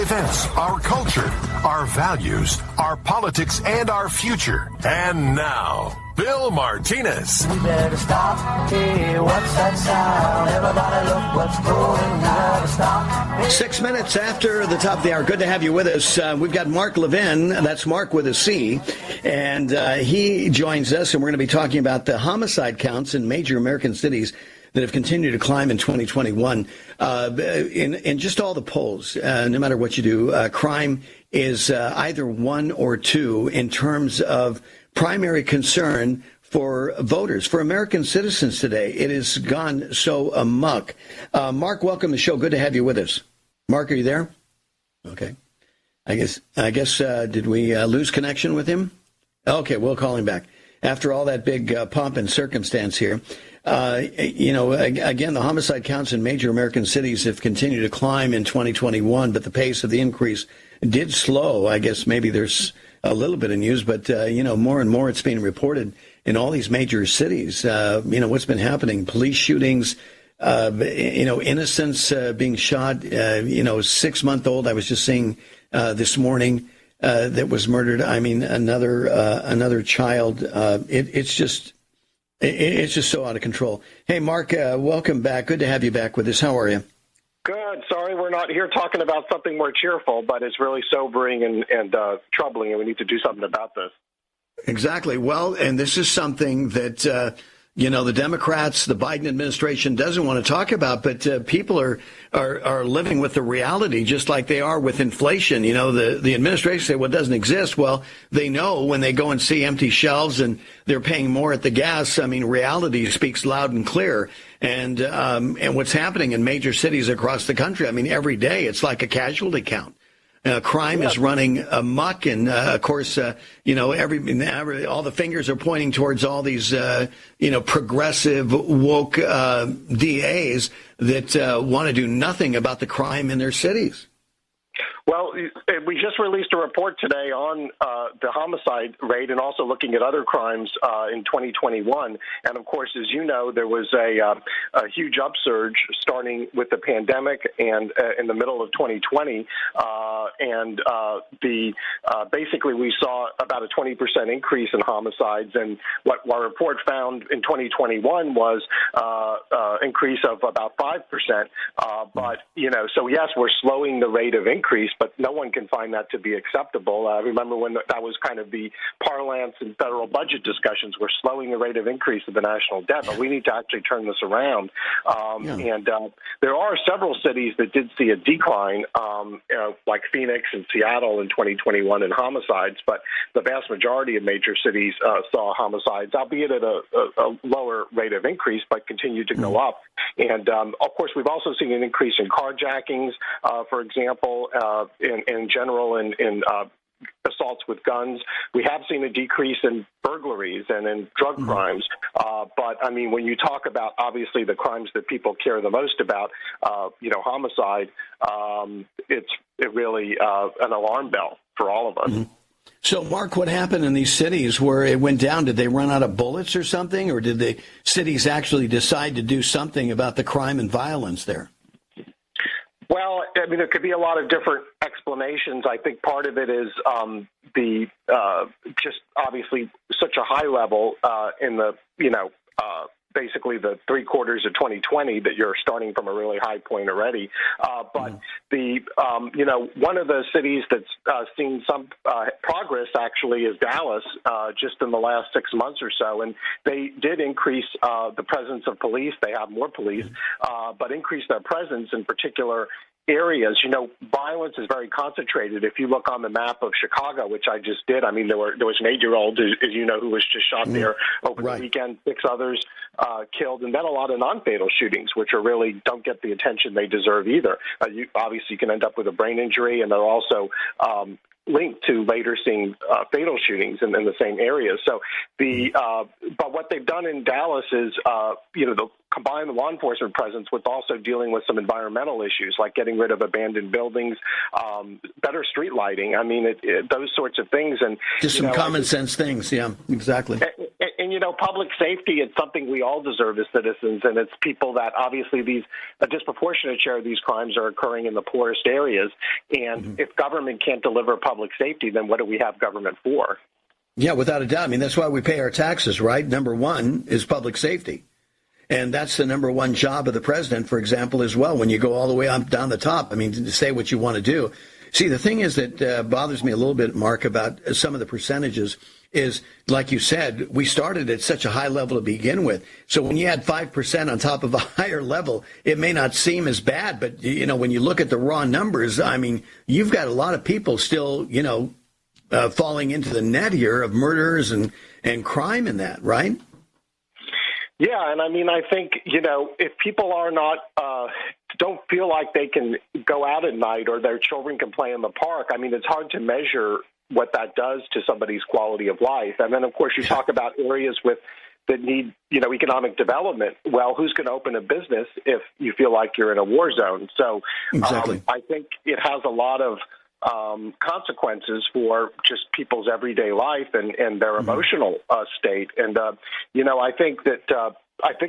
Events, our culture, our values, our politics, and our future. And now, Bill Martinez. We better stop. Hey, what's that sound? Everybody look what's going on. Stop. 6 minutes after the top of the hour. Good to have you with us. We've got Marc Levin. That's Marc with a C. And he joins us, and we're going to be talking about the homicide counts in major American cities that have continued to climb in 2021. In just all the polls, no matter what you do, crime is either 1 or 2 in terms of primary concern for voters, for American citizens today. It has gone so amok. Marc, welcome to the show. Good to have you with us. Marc, are you there? Okay. I guess. Did we lose connection with him? Okay, we'll call him back. After all that big pomp and circumstance here, again, the homicide counts in major American cities have continued to climb in 2021, but the pace of the increase did slow. I guess maybe there's a little bit of news, but, more and more it's being reported in all these major cities. What's been happening, police shootings, innocents being shot, 6-month-old. I was just seeing this morning that was murdered. I mean, another child. It's just so out of control. Hey, Marc, welcome back. Good to have you back with us. How are you? Good. Sorry we're not here talking about something more cheerful, but it's really sobering and troubling, and we need to do something about this. Exactly. Well, and this is something that, the Democrats, the Biden administration doesn't want to talk about, but people are living with the reality just like they are with inflation. The administration say, well, it doesn't exist. Well, they know when they go and see empty shelves and they're paying more at the gas. I mean, reality speaks loud and clear. And what's happening in major cities across the country, I mean, every day it's like a casualty count. Crime is running amok, and of course, all the fingers are pointing towards all these, progressive, woke DAs that want to do nothing about the crime in their cities. Well, we just released a report today on the homicide rate and also looking at other crimes in 2021. And, of course, as you know, there was a huge upsurge starting with the pandemic and in the middle of 2020. Basically we saw about a 20% increase in homicides. And what our report found in 2021 was increase of about 5%. So, yes, we're slowing the rate of increase, but no one can find that to be acceptable. I remember when that was kind of the parlance in federal budget discussions. We're slowing the rate of increase of the national debt, but we need to actually turn this around. And there are several cities that did see a decline, like Phoenix and Seattle in 2021 in homicides, but the vast majority of major cities saw homicides, albeit at a lower rate of increase, but continued to go up. And, of course, we've also seen an increase in carjackings, for example, in general in assaults with guns. We have seen a decrease in burglaries and in drug crimes. But, I mean, when you talk about, obviously, the crimes that people care the most about, homicide, it's really an alarm bell for all of us. Mm-hmm. So, Marc, what happened in these cities where it went down? Did they run out of bullets or something? Or did the cities actually decide to do something about the crime and violence there? Well, I mean, there could be a lot of different explanations. I think part of it is just obviously such a high level in the, basically the 3 quarters of 2020 that you're starting from a really high point already. But one of the cities that's seen some progress actually is Dallas just in the last 6 months or so. And they did increase the presence of police. They have more police, but increased their presence in particular areas. Violence is very concentrated. If you look on the map of Chicago, which I just did, I mean, there was an 8-year-old, as you know, who was just shot there over the weekend, 6 others killed, and then a lot of non-fatal shootings, which are really don't get the attention they deserve either. You can end up with a brain injury, and they're also linked to later seeing fatal shootings in the same areas. So but what they've done in Dallas is, combine the law enforcement presence with also dealing with some environmental issues like getting rid of abandoned buildings, better street lighting. I mean, those sorts of things. And just some common sense things. Yeah, exactly. And mean, public safety, it's something we all deserve as citizens, and it's people that obviously a disproportionate share of these crimes are occurring in the poorest areas. And if government can't deliver public safety, then what do we have government for? Yeah, without a doubt. I mean, that's why we pay our taxes, right? Number one is public safety. And that's the number one job of the president, for example, as well, when you go all the way up down the top. I mean, to say what you want to do. See, the thing is that bothers me a little bit, Mark, about some of the percentages is, like you said, we started at such a high level to begin with. So when you add 5% on top of a higher level, it may not seem as bad. But, when you look at the raw numbers, I mean, you've got a lot of people still, falling into the net here of murders and crime in that, right? Yeah, and I mean, I think, if people are not, don't feel like they can go out at night or their children can play in the park, I mean, it's hard to measure what that does to somebody's quality of life. And then, of course, you talk about areas that need, economic development. Well, who's going to open a business if you feel like you're in a war zone? So exactly. I think it has a lot of consequences for just people's everyday life and their emotional state. And, I think that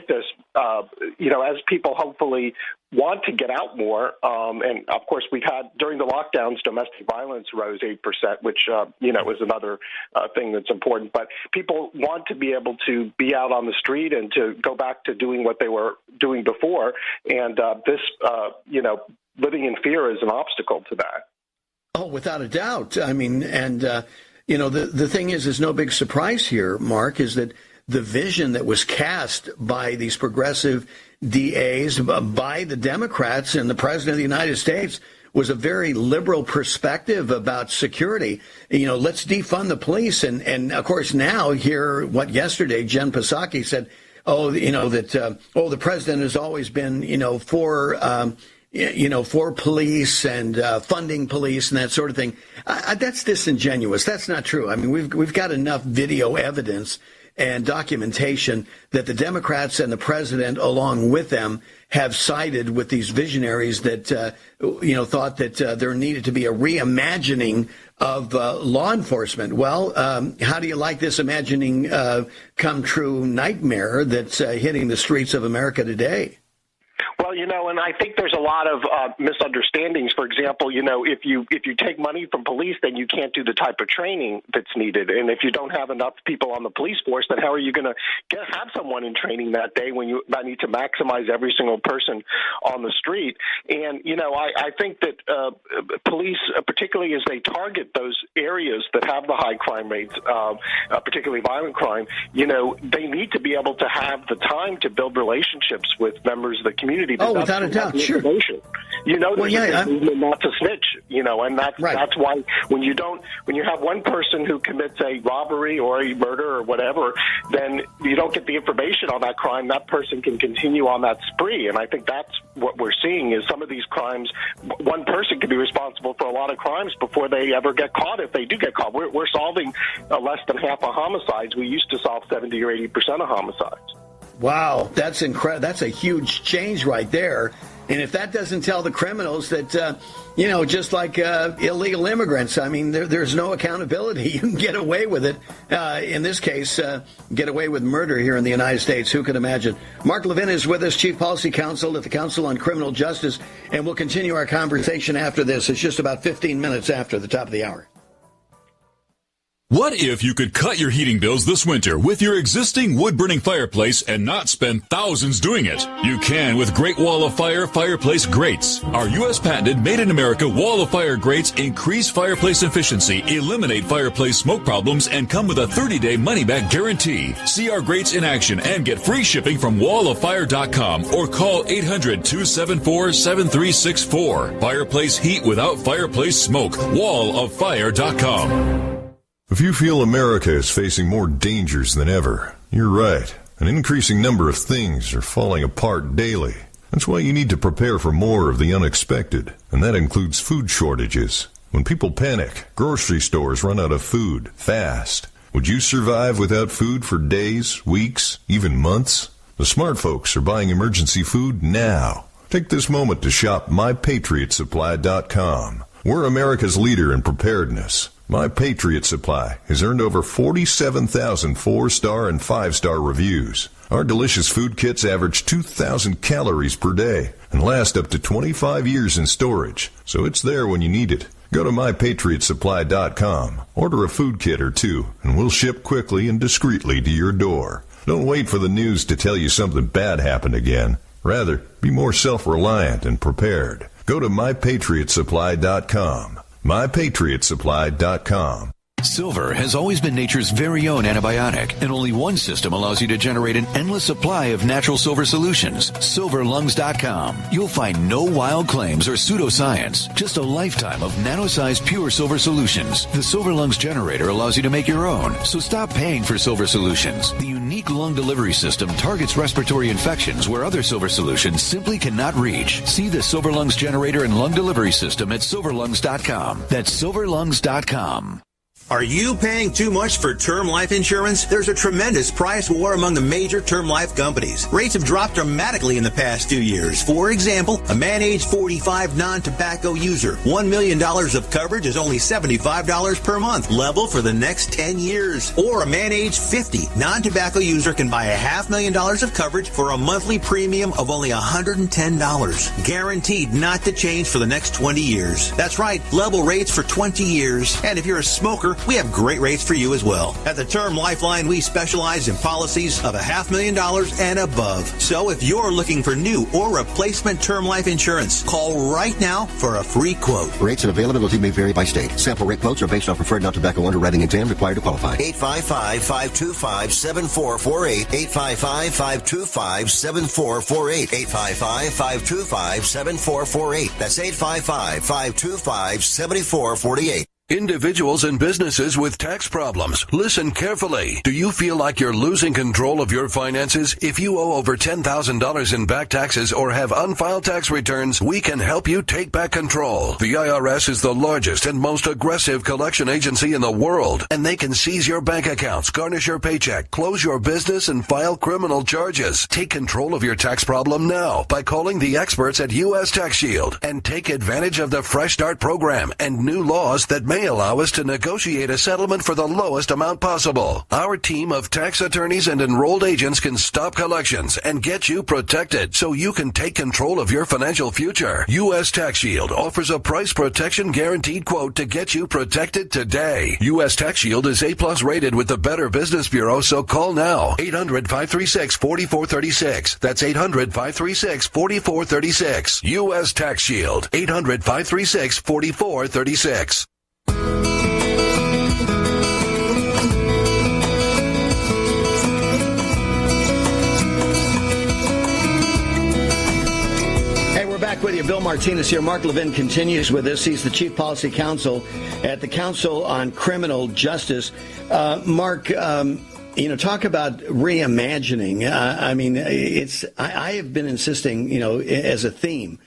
there's, as people hopefully want to get out more, and of course we've had during the lockdowns, domestic violence rose 8%, which, is another thing that's important. But people want to be able to be out on the street and to go back to doing what they were doing before. And living in fear is an obstacle to that. Oh, without a doubt. I mean, and, the thing is no big surprise here, Mark, is that the vision that was cast by these progressive DAs, by the Democrats and the President of the United States, was a very liberal perspective about security. Let's defund the police. And of course, now here, yesterday, Jen Psaki said, the president has always been, for police and funding police and that sort of thing. That's disingenuous. That's not true. I mean, we've got enough video evidence and documentation that the Democrats and the president, along with them, have sided with these visionaries that, thought that there needed to be a reimagining of law enforcement. Well, how do you like this imagining come true nightmare that's hitting the streets of America today? Well, and I think there's a lot of misunderstandings. For example, if you take money from police, then you can't do the type of training that's needed. And if you don't have enough people on the police force, then how are you going to have someone in training that day when you need to maximize every single person on the street? And, I think that police, particularly as they target those areas that have the high crime rates, particularly violent crime, they need to be able to have the time to build relationships with members of the community. Oh, without a doubt, sure. There's a movement not to snitch, and that's why when you have one person who commits a robbery or a murder or whatever, then you don't get the information on that crime. That person can continue on that spree, and I think that's what we're seeing is some of these crimes. One person can be responsible for a lot of crimes before they ever get caught. If they do get caught, we're solving less than half of homicides. We used to solve 70 or 80% of homicides. Wow, that's incredible. That's a huge change right there. And if that doesn't tell the criminals that, just like illegal immigrants, I mean, there's no accountability. You can get away with it. In this case, get away with murder here in the United States. Who could imagine? Marc Levin is with us, Chief Policy Counsel at the Council on Criminal Justice. And we'll continue our conversation after this. It's just about 15 minutes after the top of the hour. What if you could cut your heating bills this winter with your existing wood-burning fireplace and not spend thousands doing it? You can with Great Wall of Fire Fireplace Greats. Our U.S. patented made-in-America Wall of Fire Grates increase fireplace efficiency, eliminate fireplace smoke problems, and come with a 30-day money-back guarantee. See our grates in action and get free shipping from walloffire.com or call 800-274-7364. Fireplace heat without fireplace smoke. walloffire.com. If you feel America is facing more dangers than ever, you're right. An increasing number of things are falling apart daily. That's why you need to prepare for more of the unexpected, and that includes food shortages. When people panic, grocery stores run out of food fast. Would you survive without food for days, weeks, even months? The smart folks are buying emergency food now. Take this moment to shop mypatriotsupply.com. We're America's leader in preparedness. My Patriot Supply has earned over 47,000 4-star and 5-star reviews. Our delicious food kits average 2,000 calories per day and last up to 25 years in storage, so it's there when you need it. Go to MyPatriotSupply.com, order a food kit or two, and we'll ship quickly and discreetly to your door. Don't wait for the news to tell you something bad happened again. Rather, be more self-reliant and prepared. Go to MyPatriotSupply.com. MyPatriotSupply.com. Silver has always been nature's very own antibiotic, and only one system allows you to generate an endless supply of natural silver solutions. SilverLungs.com. You'll find no wild claims or pseudoscience, just a lifetime of nano-sized pure silver solutions. The Silver Lungs generator allows you to make your own, so stop paying for silver solutions. The unique lung delivery system targets respiratory infections where other silver solutions simply cannot reach. See the Silver Lungs generator and lung delivery system at SilverLungs.com. That's SilverLungs.com. Are you paying too much for term life insurance? There's a tremendous price war among the major term life companies. Rates have dropped dramatically in the past 2 years. For example, a man age 45 non-tobacco user, $1 million of coverage is only $75 per month, level for the next 10 years. Or a man age 50 non-tobacco user can buy $500,000 of coverage for a monthly premium of only $110, guaranteed not to change for the next 20 years. That's right, level rates for 20 years. And if you're a smoker, we have great rates for you as well. At the Term Lifeline, we specialize in policies of $500,000 and above. So if you're looking for new or replacement term life insurance, call right now for a free quote. Rates and availability may vary by state. Sample rate quotes are based on preferred non-tobacco underwriting exam required to qualify. 855-525-7448. 855-525-7448. 855-525-7448. That's 855-525-7448. Individuals and businesses with tax problems, listen carefully. Do you feel like you're losing control of your finances? If you owe over $10,000 in back taxes or have unfiled tax returns, we can help you take back control. The IRS is the largest and most aggressive collection agency in the world, and they can seize your bank accounts, garnish your paycheck, close your business, and file criminal charges. Take control of your tax problem now by calling the experts at U.S. Tax Shield and take advantage of the Fresh Start program and new laws that may allow us to negotiate a settlement for the lowest amount possible. Our team of tax attorneys and enrolled agents can stop collections and get you protected so you can take control of your financial future. U.S. Tax Shield offers a price protection guaranteed quote to get you protected today. U.S. Tax Shield is A+ rated with the Better Business Bureau, so call now. 800-536-4436. That's 800-536-4436. U.S. Tax Shield. 800-536-4436. Hey, we're back with you. Bill Martinez here. Marc Levin continues with us. He's the Chief Policy Counsel at the Council on Criminal Justice. Marc, talk about reimagining. I have been insisting, as a theme,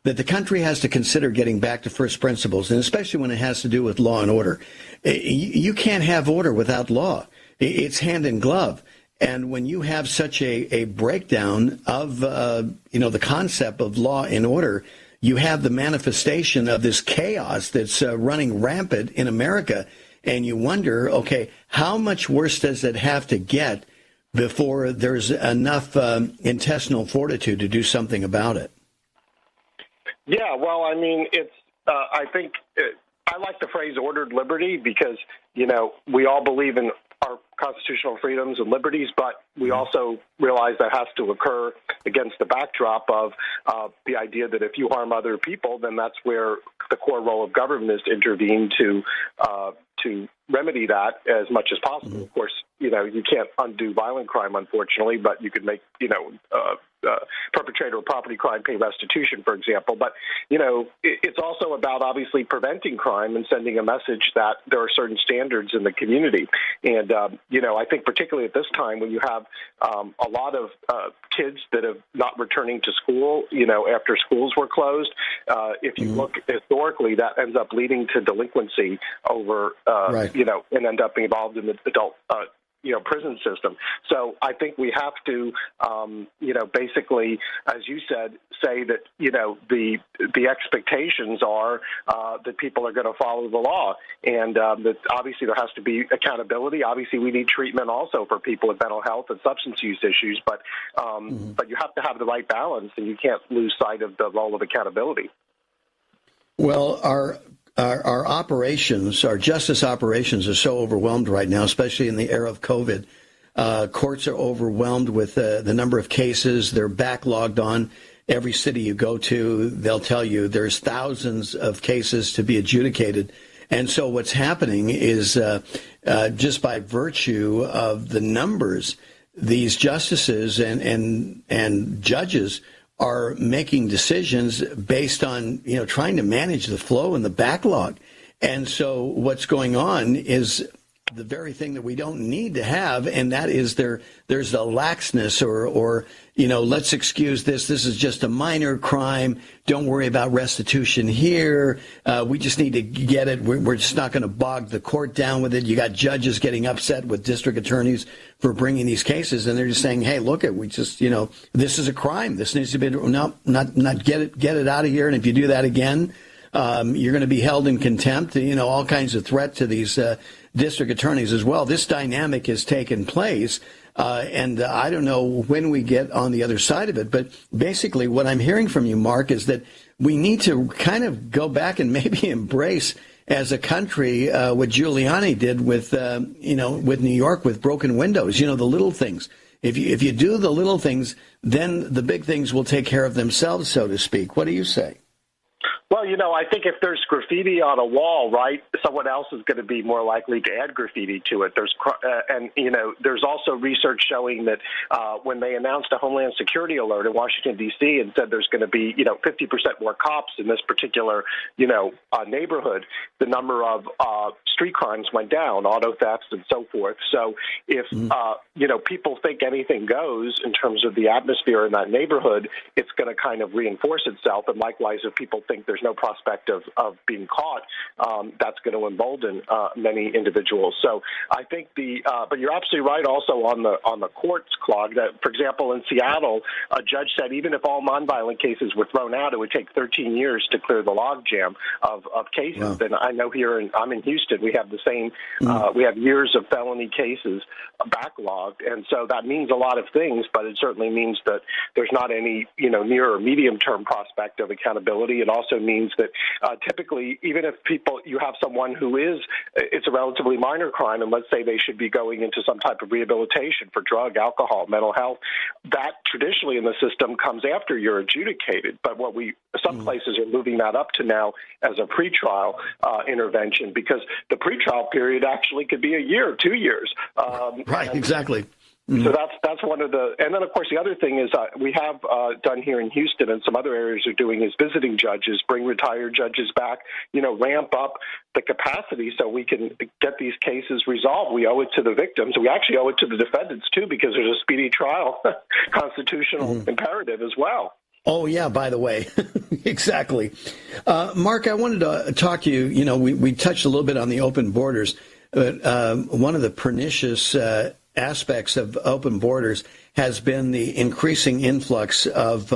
that the country has to consider getting back to first principles, and especially when it has to do with law and order. You can't have order without law. It's hand in glove. And when you have such a breakdown of, the concept of law and order, you have the manifestation of this chaos that's running rampant in America. And you wonder, okay, how much worse does it have to get before there's enough intestinal fortitude to do something about it? Yeah, well, I mean, I think I like the phrase ordered liberty because, we all believe in our constitutional freedoms and liberties, but we also realize that has to occur against the backdrop of the idea that if you harm other people, then that's where the core role of government is to intervene to remedy that as much as possible. Mm-hmm. Of course, you can't undo violent crime, unfortunately, but you could make, perpetrator of property crime pay restitution, for example. But, it's also about obviously preventing crime and sending a message that there are certain standards in the community. And, I think particularly at this time when you have a lot of kids that have not returning to school, after schools were closed, if you look historically, that ends up leading to delinquency over, right. And end up being involved in the adult prison system. So I think we have to, basically, as you said, say that, the expectations are that people are going to follow the law, and that obviously there has to be accountability. Obviously, we need treatment also for people with mental health and substance use issues, but you have to have the right balance, and you can't lose sight of the role of accountability. Well, our operations, our justice operations are so overwhelmed right now, especially in the era of COVID. Courts are overwhelmed with the number of cases. They're backlogged on. Every city you go to, they'll tell you there's thousands of cases to be adjudicated. And so what's happening is just by virtue of the numbers, these justices and judges are making decisions based on, trying to manage the flow and the backlog. And so what's going on is the very thing that we don't need to have, and that is there's a laxness or let's excuse this. This is just a minor crime. Don't worry about restitution here. We just need to get it. We're just not going to bog the court down with it. You got judges getting upset with district attorneys for bringing these cases, and they're just saying, hey, look, we just, this is a crime. This needs to be, not get it out of here. And if you do that again, you're going to be held in contempt. All kinds of threat to these district attorneys as well. This dynamic has taken place, and I don't know when we get on the other side of it. But basically what I'm hearing from you, Marc, is that we need to kind of go back and maybe embrace as a country what Giuliani did with, with New York with broken windows, the little things. If you do the little things, then the big things will take care of themselves, so to speak. What do you say? Well, I think if there's graffiti on a wall, right, someone else is going to be more likely to add graffiti to it. There's also research showing that when they announced a Homeland Security alert in Washington, D.C. and said there's going to be, 50% more cops in this particular, neighborhood, the number of street crimes went down, auto thefts and so forth. So if, people think anything goes in terms of the atmosphere in that neighborhood, it's going to kind of reinforce itself. And likewise, if people think there's no prospect of being caught, that's going to embolden many individuals. So I think but you're absolutely right also on the courts clog that, for example, in Seattle, a judge said even if all nonviolent cases were thrown out, it would take 13 years to clear the logjam of cases. Wow. And I know I'm in Houston, we have the same, we have years of felony cases backlogged. And so that means a lot of things, but it certainly means that there's not any, near or medium term prospect of accountability. It also means that typically, even if you have someone who it's a relatively minor crime, and let's say they should be going into some type of rehabilitation for drug, alcohol, mental health, that traditionally in the system comes after you're adjudicated. But some places are moving that up to now as a pretrial intervention, because the pretrial period actually could be a year, 2 years. Right, exactly. So that's one of the, and then of course the other thing is we have done here in Houston and some other areas are doing is visiting judges, bring retired judges back, ramp up the capacity so we can get these cases resolved. We owe it to the victims. We actually owe it to the defendants too, because there's a speedy trial constitutional imperative as well. Oh, yeah, by the way. Exactly. Marc, I wanted to talk to you. We touched a little bit on the open borders, but one of the pernicious aspects of open borders has been the increasing influx of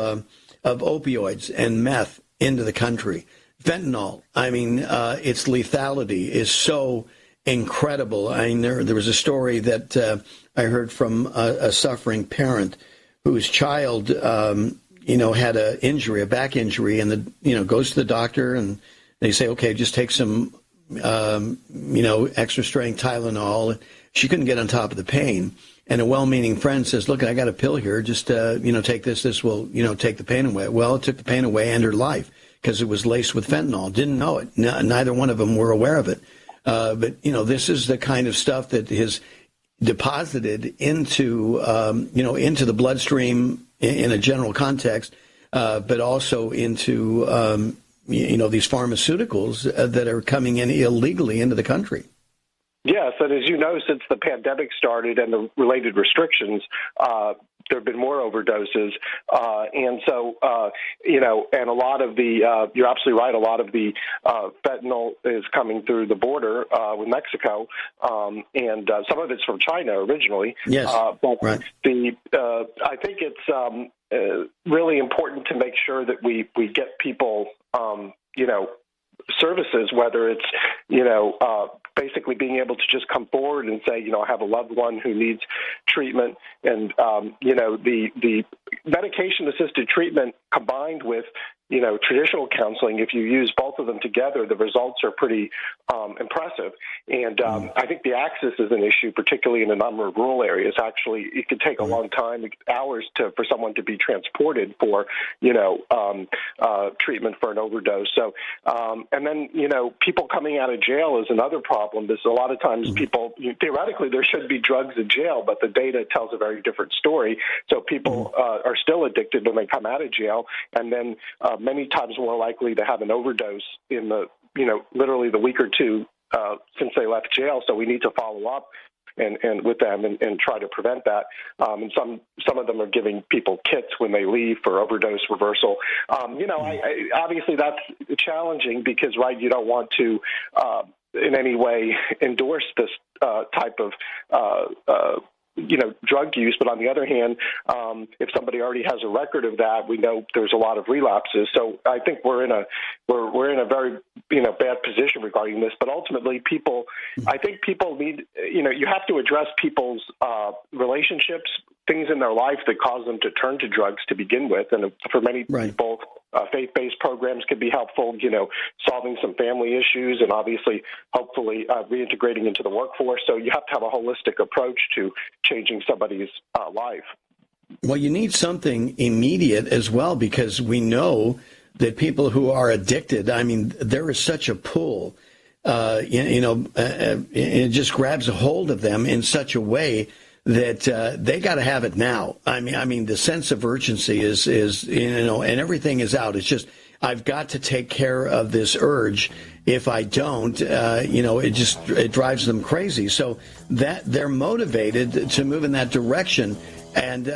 opioids and meth into the country. Fentanyl, its lethality is so incredible. There was a story that I heard from a suffering parent whose child, had a back injury, and goes to the doctor, and they say, okay, just take some, extra strength Tylenol. She couldn't get on top of the pain. And a well-meaning friend says, look, I got a pill here. Just, take this. This will, take the pain away. Well, it took the pain away and her life because it was laced with fentanyl. Didn't know it. Neither one of them were aware of it. But this is the kind of stuff that is deposited into, into the bloodstream in a general context, but also into, these pharmaceuticals that are coming in illegally into the country. Yes, and as you know, since the pandemic started and the related restrictions, there have been more overdoses. And so, and a lot of the, you're absolutely right, a lot of the fentanyl is coming through the border with Mexico, and some of it's from China originally. Yes, but right. I think it's really important to make sure that we get people, services, whether it's, basically being able to just come forward and say, I have a loved one who needs treatment. And, the medication-assisted treatment combined with, traditional counseling, if you use both of them together, the results are pretty impressive. And I think the access is an issue, particularly in a number of rural areas. Actually, it could take a long time, hours for someone to be transported for, treatment for an overdose. So, and then, people coming out of jail is another problem. There's a lot of times people, theoretically, there should be drugs in jail, but the data tells a very different story. So people are still addicted when they come out of jail, and then many times more likely to have an overdose in the, literally the week or two since they left jail. So we need to follow up and with them and try to prevent that. And some of them are giving people kits when they leave for overdose reversal. I obviously that's challenging because, right, you don't want to in any way endorse this type of drug use. But on the other hand, if somebody already has a record of that, we know there's a lot of relapses. So I think we're in a very, bad position regarding this. But ultimately, I think people need, you have to address people's relationships, things in their life that cause them to turn to drugs to begin with. And for many people, faith-based programs can be helpful, solving some family issues and obviously, hopefully, reintegrating into the workforce. So you have to have a holistic approach to changing somebody's life. Well, you need something immediate as well, because we know that people who are addicted, there is such a pull, it just grabs a hold of them in such a way that they got to have it now. I mean, the sense of urgency is, and everything is out. It's just, I've got to take care of this urge. If I don't, it drives them crazy. So that they're motivated to move in that direction. And,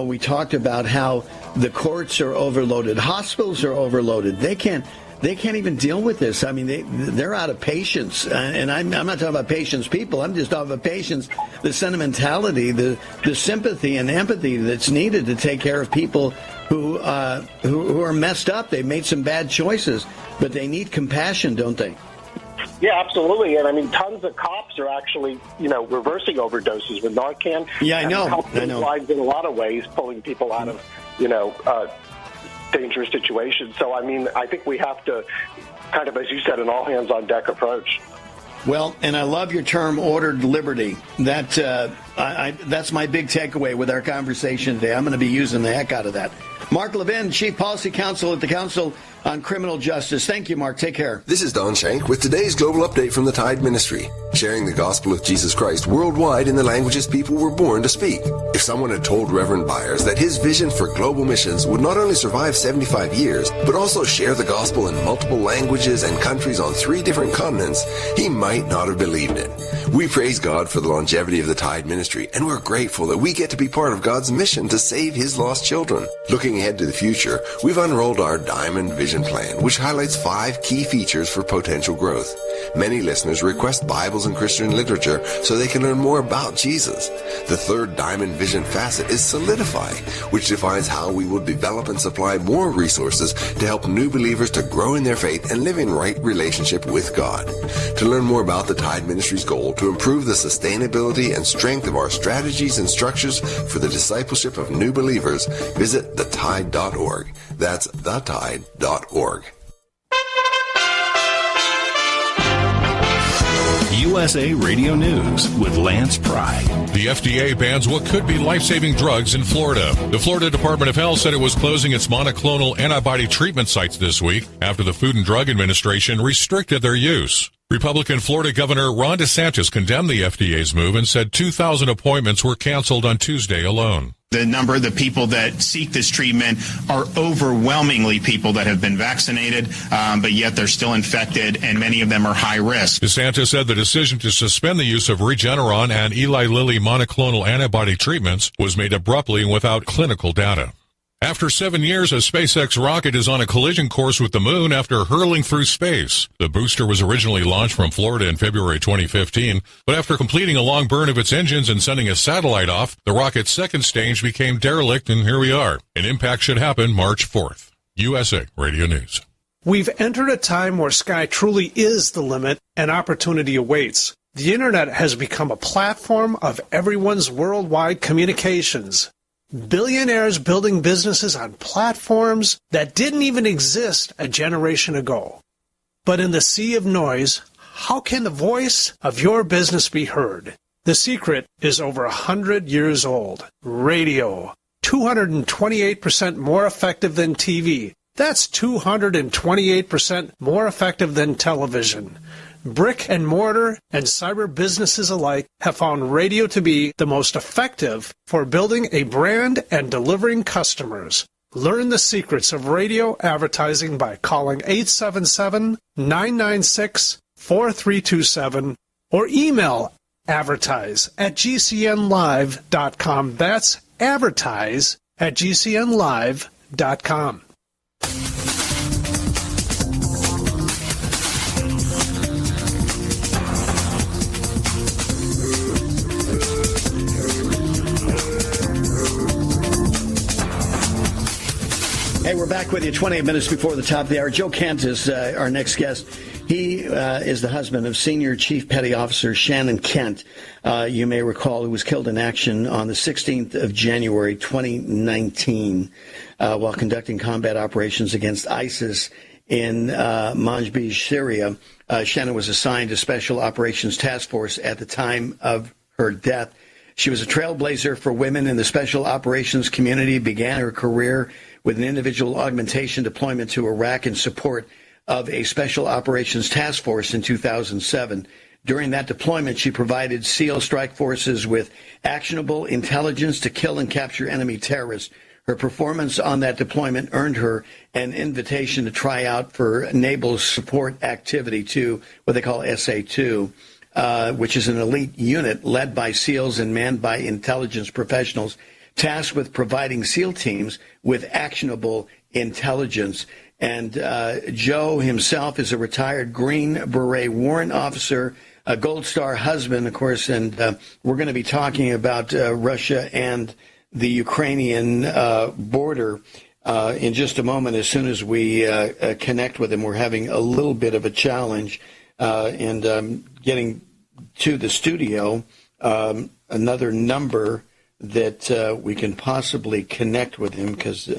we talked about how the courts are overloaded. Hospitals are overloaded. They can't even deal with this. They're out of patience. And I'm not talking about patience people. I'm just talking about patience, the sentimentality, the sympathy and empathy that's needed to take care of people who are messed up. They've made some bad choices, but they need compassion, don't they? Yeah, absolutely. And tons of cops are actually, reversing overdoses with Narcan. Yeah, I know. Lives in a lot of ways, pulling people out of, dangerous situations. So, I think we have to kind of, as you said, an all-hands-on-deck approach. Well, and I love your term, ordered liberty. That's my big takeaway with our conversation today. I'm going to be using the heck out of that. Marc Levin, Chief Policy Counsel at the Council on Criminal Justice. Thank you, Marc. Take care. This is Don Shank with today's global update from the Tide Ministry, sharing the gospel of Jesus Christ worldwide in the languages people were born to speak. If someone had told Reverend Byers that his vision for global missions would not only survive 75 years, but also share the gospel in multiple languages and countries on 3 different continents, he might not have believed it. We praise God for the longevity of the Tide Ministry, and we're grateful that we get to be part of God's mission to save His lost children. Looking ahead to the future, we've unrolled our Diamond Vision Plan, which highlights 5 key features for potential growth. Many listeners request Bibles and Christian literature so they can learn more about Jesus. The 3rd Diamond Vision facet is Solidify, which defines how we will develop and supply more resources to help new believers to grow in their faith and live in right relationship with God. To learn more about the Tide Ministry's goal to improve the sustainability and strength of our strategies and structures for the discipleship of new believers, visit thetide.org. That's thetide.org. USA Radio News with Lance Pride. The FDA bans what could be life-saving drugs in Florida. The Florida Department of Health said it was closing its monoclonal antibody treatment sites this week after the Food and Drug Administration restricted their use. Republican Florida Governor Ron DeSantis condemned the FDA's move and said 2,000 appointments were canceled on Tuesday alone. The number of the people that seek this treatment are overwhelmingly people that have been vaccinated, but yet they're still infected, and many of them are high risk. DeSantis said the decision to suspend the use of Regeneron and Eli Lilly monoclonal antibody treatments was made abruptly and without clinical data. After 7 years, a SpaceX rocket is on a collision course with the moon after hurtling through space. The booster was originally launched from Florida in February 2015, but after completing a long burn of its engines and sending a satellite off, the rocket's second stage became derelict, and here we are. An impact should happen March 4th. USA Radio News. We've entered a time where sky truly is the limit and opportunity awaits. The internet has become a platform of everyone's worldwide communications. Billionaires building businesses on platforms that didn't even exist a generation ago. But in the sea of noise, how can the voice of your business be heard? The secret is over 100 years old. Radio. 228% more effective than TV. That's 228% more effective than television. Brick and mortar and cyber businesses alike have found radio to be the most effective for building a brand and delivering customers. Learn the secrets of radio advertising by calling 877-996-4327 or email advertise@gcnlive.com. That's advertise@gcnlive.com. Hey, we're back with you 28 minutes before the top of the hour. Joe Kant is our next guest. He is the husband of Senior Chief Petty Officer Shannon Kent. You may recall, who was killed in action on the 16th of January, 2019, while conducting combat operations against ISIS in Manbij, Syria. Shannon was assigned to Special Operations Task Force at the time of her death. She was a trailblazer for women in the special operations community, began her career with an individual augmentation deployment to Iraq in support of a special operations task force in 2007. During that deployment, she provided SEAL strike forces with actionable intelligence to kill and capture enemy terrorists. Her performance on that deployment earned her an invitation to try out for Naval's support activity to what they call SA2. Which is an elite unit led by SEALs and manned by intelligence professionals tasked with providing SEAL teams with actionable intelligence. And Joe himself is a retired Green Beret warrant officer, a Gold Star husband, of course, and we're going to be talking about Russia and the Ukrainian border in just a moment. As soon as we connect with him, we're having a little bit of a challenge. And getting to the studio, another number that we can possibly connect with him, because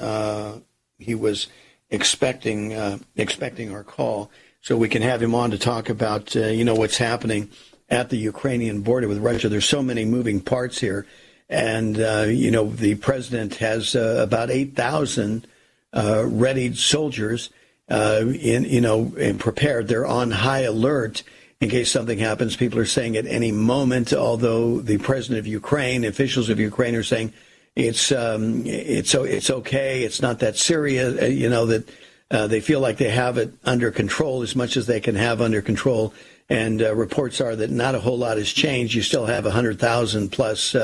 he was expecting our call, so we can have him on to talk about what's happening at the Ukrainian border with Russia. There's so many moving parts here, and the president has about 8,000 readied soldiers. And prepared. They're on high alert in case something happens. People are saying at any moment, although the president of Ukraine, officials of Ukraine are saying it's okay, it's not that serious, that they feel like they have it under control as much as they can have under control. And reports are that not a whole lot has changed. You still have 100,000 plus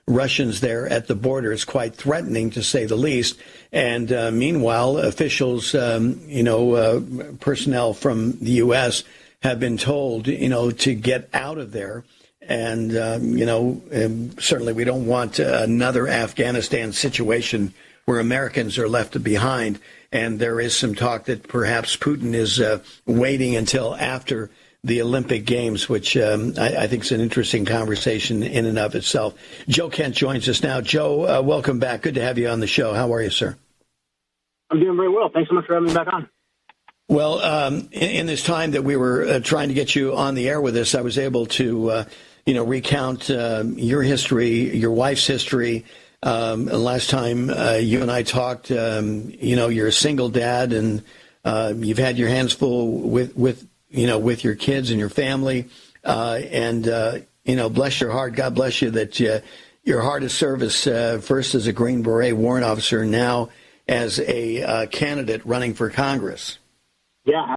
Russians there at the border. Is quite threatening, to say the least. And meanwhile, officials, personnel from the U.S. have been told, to get out of there. And, certainly we don't want another Afghanistan situation where Americans are left behind. And there is some talk that perhaps Putin is waiting until after the Olympic Games, which I think is an interesting conversation in and of itself. Joe Kent joins us now. Joe, welcome back. Good to have you on the show. How are you, sir? I'm doing very well. Thanks so much for having me back on. Well, in this time that we were trying to get you on the air with us, I was able to, recount your history, your wife's history. Last time you and I talked, you're a single dad, and you've had your hands full with your kids and your family. Bless your heart. God bless you that your hardest service, first as a Green Beret warrant officer, now as a candidate running for Congress. Yeah,